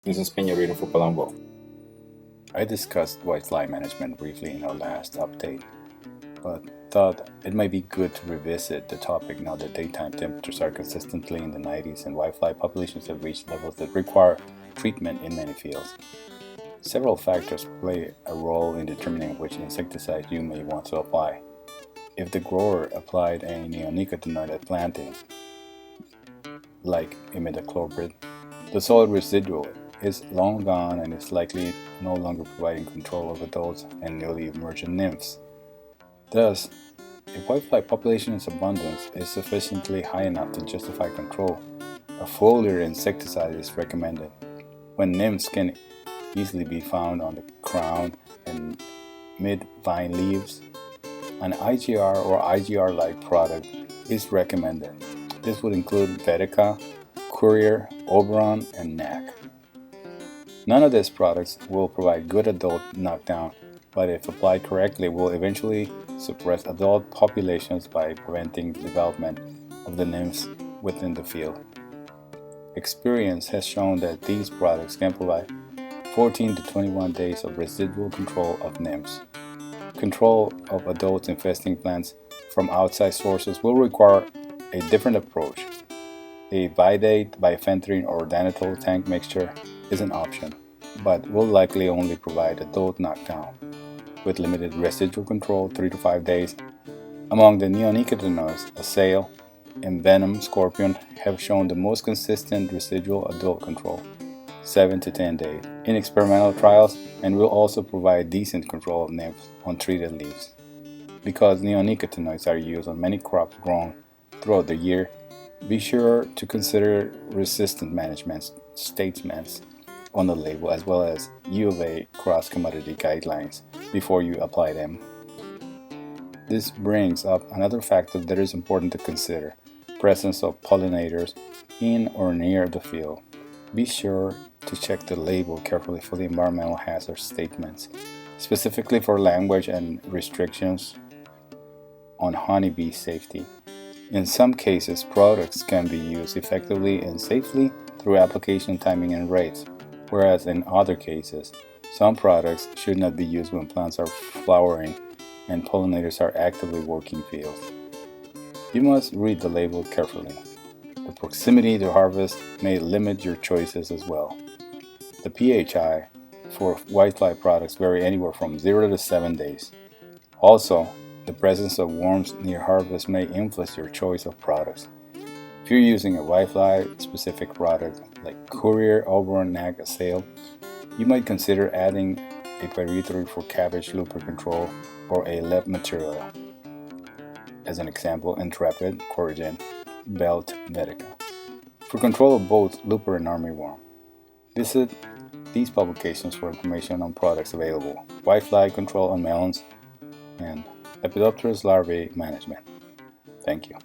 This is Peñarito for Palumbo. I discussed whitefly management briefly in our last update, but thought it might be good to revisit the topic now that daytime temperatures are consistently in the 90s and whitefly populations have reached levels that require treatment in many fields. Several factors play a role in determining which insecticide you may want to apply. If the grower applied a neonicotinoid at planting, like imidacloprid, the soil residual is long gone and is likely no longer providing control of adults and newly emergent nymphs. Thus, if whitefly population's abundance is sufficiently high enough to justify control, a foliar insecticide is recommended. When nymphs can easily be found on the crown and mid-vine leaves, an IGR or IGR-like product is recommended. This would include Vedica, Courier, Oberon, and NAC. None of these products will provide good adult knockdown, but if applied correctly will eventually suppress adult populations by preventing the development of the nymphs within the field. Experience has shown that these products can provide 14 to 21 days of residual control of nymphs. Control of adults infesting plants from outside sources will require a different approach. A Vidate, bifenthrin, or Danitol tank mixture is an option, but will likely only provide adult knockdown, with limited residual control 3 to 5 days. Among the neonicotinoids, Assail and Venom Scorpion have shown the most consistent residual adult control, 7 to 10 days, in experimental trials, and will also provide decent control of nymphs on treated leaves. Because neonicotinoids are used on many crops grown throughout the year, be sure to consider resistant management statements on the label as well as U of A cross-commodity guidelines before you apply them. This brings up another factor that is important to consider: presence of pollinators in or near the field. Be sure to check the label carefully for the environmental hazard statements, specifically for language and restrictions on honeybee safety. In some cases, products can be used effectively and safely through application timing and rates, whereas in other cases, some products should not be used when plants are flowering and pollinators are actively working fields. You must read the label carefully. The proximity to harvest may limit your choices as well. The PHI for whitefly products vary anywhere from 0 to 7 days. Also, the presence of worms near harvest may influence your choice of products. If you're using a whitefly specific product like Courier, Oberon, NAC, Assail, you might consider adding a pyrethroid for cabbage looper control or a LEP material. As an example, Intrepid, Coragen, Belt, Vedica, for control of both looper and armyworm. Visit these publications for information on products available, whitefly control on melons, and Lepidopterus larvae management. Thank you.